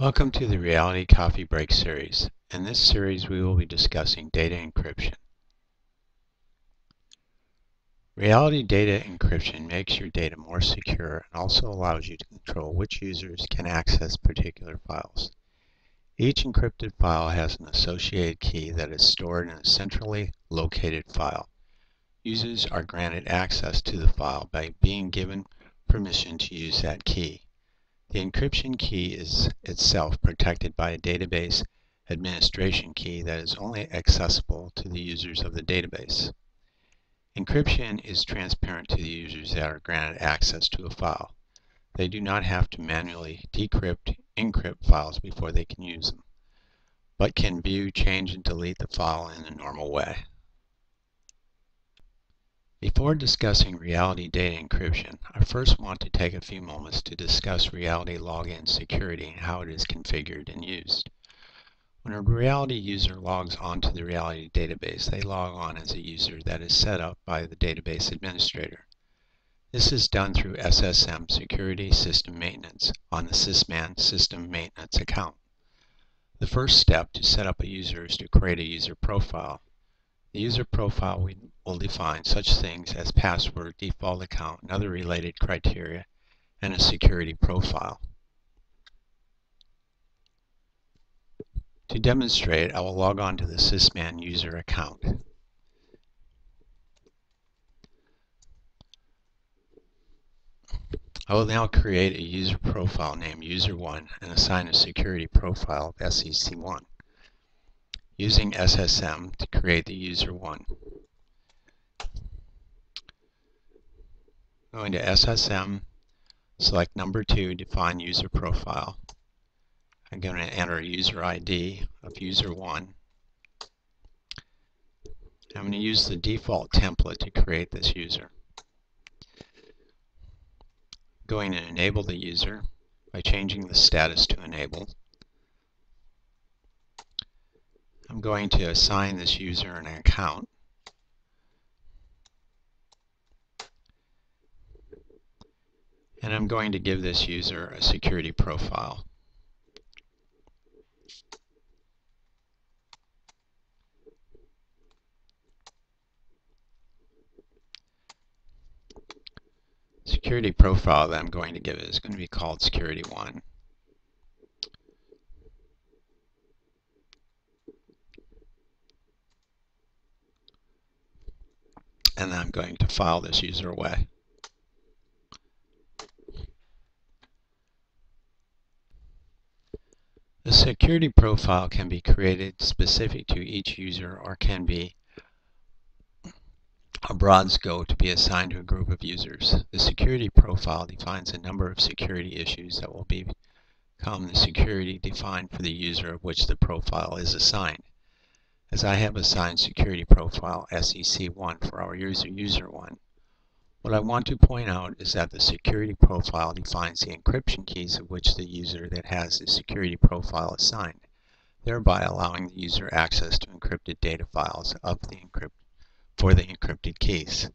Welcome to the Reality Coffee Break series. In this series, we will be discussing data encryption. Reality data encryption makes your data more secure and also allows you to control which users can access particular files. Each encrypted file has an associated key that is stored in a centrally located file. Users are granted access to the file by being given permission to use that key. The encryption key is itself protected by a database administration key that is only accessible to the users of the database. Encryption is transparent to the users that are granted access to a file. They do not have to manually encrypt files before they can use them, but can view, change, and delete the file in a normal way. Before discussing Reality data encryption, I first want to take a few moments to discuss Reality login security and how it is configured and used. When a Reality user logs onto the Reality database, they log on as a user that is set up by the database administrator. This is done through SSM Security System Maintenance on the Sysman System Maintenance account. The first step to set up a user is to create a user profile. The user profile will define such things as password, default account, and other related criteria, and a security profile. To demonstrate, I will log on to the Sysman user account. I will now create a user profile named User1 and assign a security profile of SEC1. Using SSM to create the User1. Going to SSM, select number 2, define user profile. I'm going to enter a user ID of User1. I'm going to use the default template to create this user. Going to enable the user by changing the status to enable. I'm going to assign this user an account. And I'm going to give this user a security profile. Security profile that I'm going to give it is going to be called Security1. And then I'm going to file this user away. The security profile can be created specific to each user or can be a broad scope to be assigned to a group of users. The security profile defines a number of security issues that will become the security defined for the user of which the profile is assigned. As I have assigned security profile SEC1 for our user1, what I want to point out is that the security profile defines the encryption keys of which the user that has the security profile assigned, thereby allowing the user access to encrypted data files for the encrypted keys.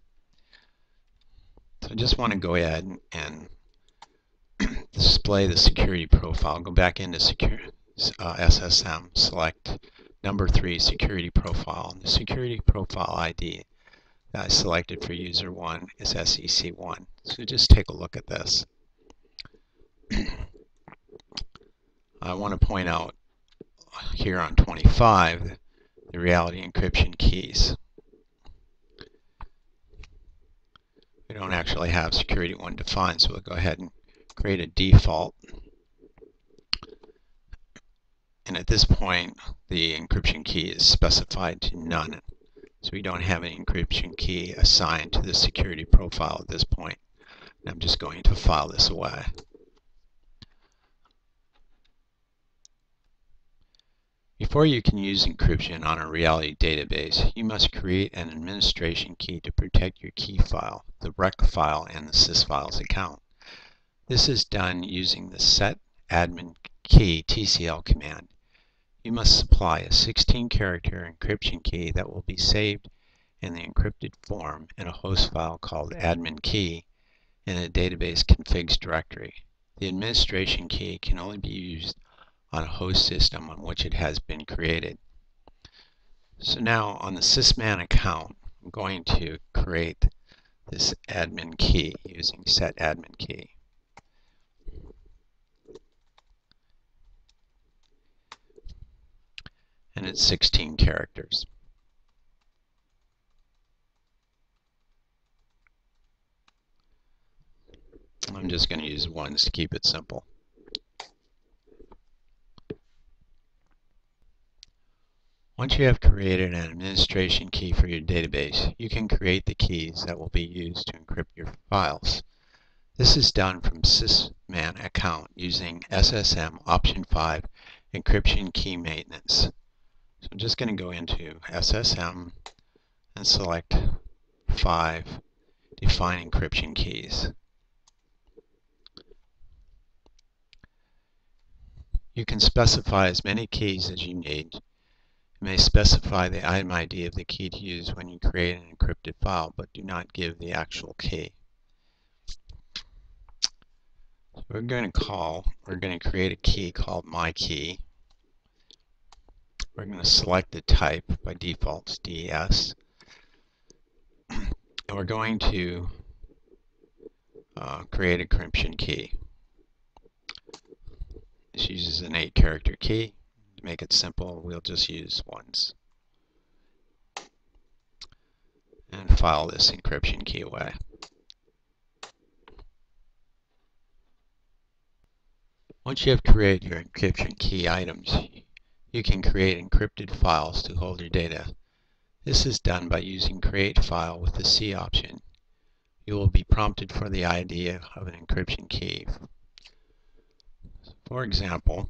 So I just want to go ahead and display the security profile. Go back into SSM, select number 3, security profile. And the security profile ID that I selected for user1 is SEC1. So just take a look at this. I want to point out here on 25 the Reality encryption keys. We don't actually have security1 defined, so we'll go ahead and create a default. And at this point, the encryption key is specified to none. So we don't have an encryption key assigned to the security profile at this point. And I'm just going to file this away. Before you can use encryption on a Reality database, you must create an administration key to protect your key file, the rec file, and the sysfiles account. This is done using the set admin key TCL command. You must supply a 16-character encryption key that will be saved in the encrypted form in a host file called admin key in a database configs directory. The administration key can only be used on a host system on which it has been created. So now on the sysman account, I'm going to create this admin key using set admin key. And it's 16 characters. I'm just going to use ones to keep it simple. Once you have created an administration key for your database, you can create the keys that will be used to encrypt your files. This is done from sysman account using SSM option 5 encryption key maintenance. So I'm just going to go into SSM and select 5 define encryption keys. You can specify as many keys as you need. You may specify the item ID of the key to use when you create an encrypted file, but do not give the actual key. So we're going to create a key called myKey. We're going to select the type, by default it's DES, and we're going to create an encryption key. This uses an 8-character key. To make it simple, we'll just use ones. And file this encryption key away. Once you have created your encryption key items, you can create encrypted files to hold your data. This is done by using create file with the C option. You will be prompted for the ID of an encryption key. For example,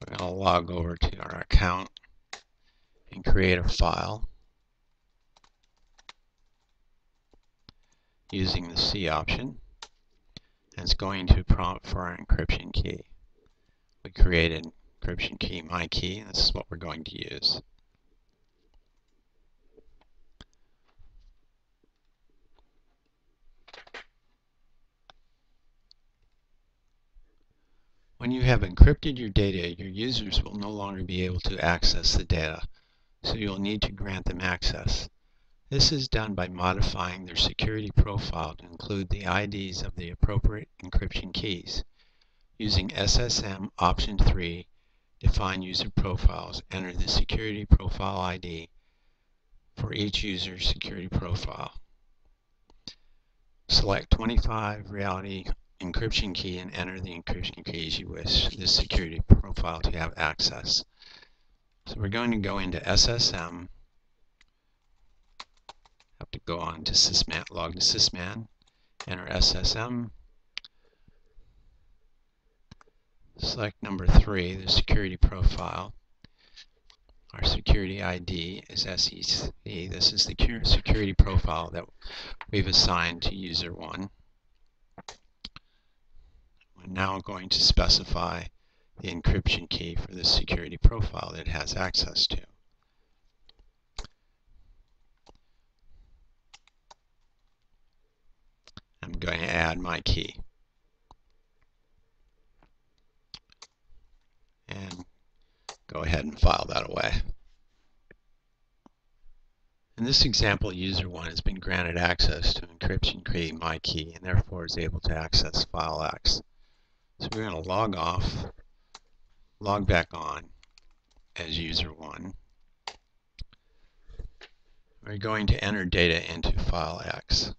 we're going to log over to our account and create a file using the C option, and it's going to prompt for our encryption key. We created encryption key myKey, and this is what we're going to use. When you have encrypted your data, your users will no longer be able to access the data, so you'll need to grant them access. This is done by modifying their security profile to include the IDs of the appropriate encryption keys. Using SSM option 3, define user profiles, enter the security profile ID for each user's security profile. Select 25 reality encryption key and enter the encryption keys you wish this security profile to have access. So we're going to go into SSM, have to go on to sysman, log to sysman, enter SSM, select number 3, the security profile. Our security ID is SEC. This is the security profile that we've assigned to user 1. We're now going to specify the encryption key for this security profile that it has access to. I'm going to add my key. And go ahead and file that away. In this example, user 1 has been granted access to encryption key myKey and therefore is able to access file X. So we're going to log off, log back on as user 1. We're going to enter data into file X.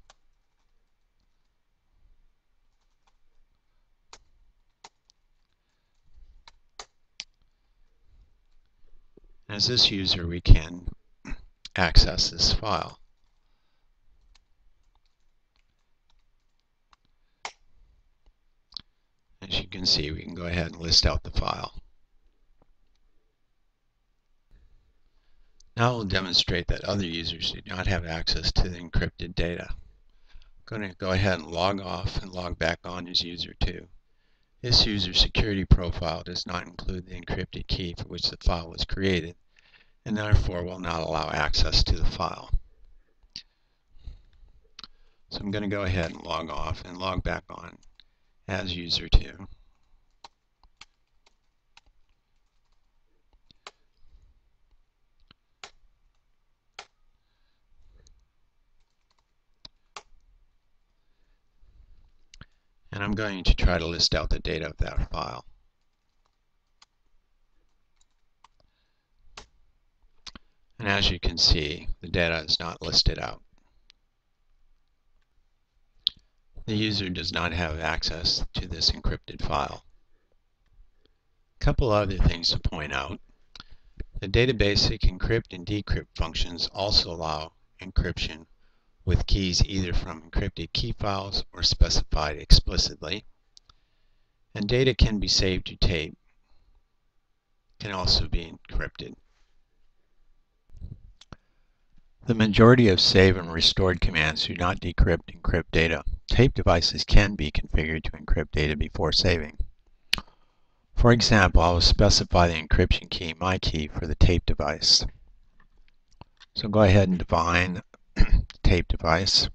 As this user, we can access this file. As you can see, we can go ahead and list out the file. Now we'll demonstrate that other users do not have access to the encrypted data. I'm going to go ahead and log off and log back on as user 2. This user's security profile does not include the encrypted key for which the file was created, and therefore will not allow access to the file. So I'm going to go ahead and log off and log back on as user 2. And I'm going to try to list out the data of that file. And as you can see, the data is not listed out. The user does not have access to this encrypted file. A couple other things to point out. The databasic encrypt and decrypt functions also allow encryption with keys either from encrypted key files or specified explicitly. And data can be saved to tape, can also be encrypted. The majority of save and restored commands do not decrypt and encrypt data. Tape devices can be configured to encrypt data before saving. For example, I will specify the encryption key, my key, for the tape device. So go ahead and define the tape device.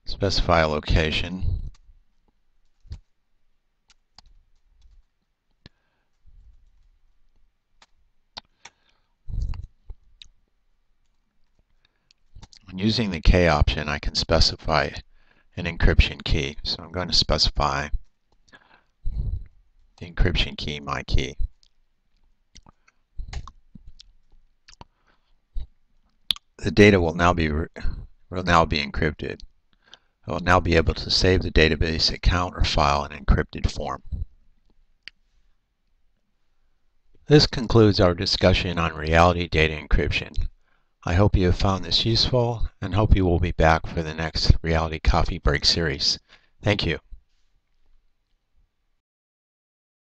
Specify a location. When using the K option, I can specify an encryption key. So I'm going to specify the encryption key, my key. The data will now be encrypted. I will now be able to save the database account or file in encrypted form. This concludes our discussion on reality data encryption. I hope you have found this useful and hope you will be back for the next Reality Coffee Break series. Thank you.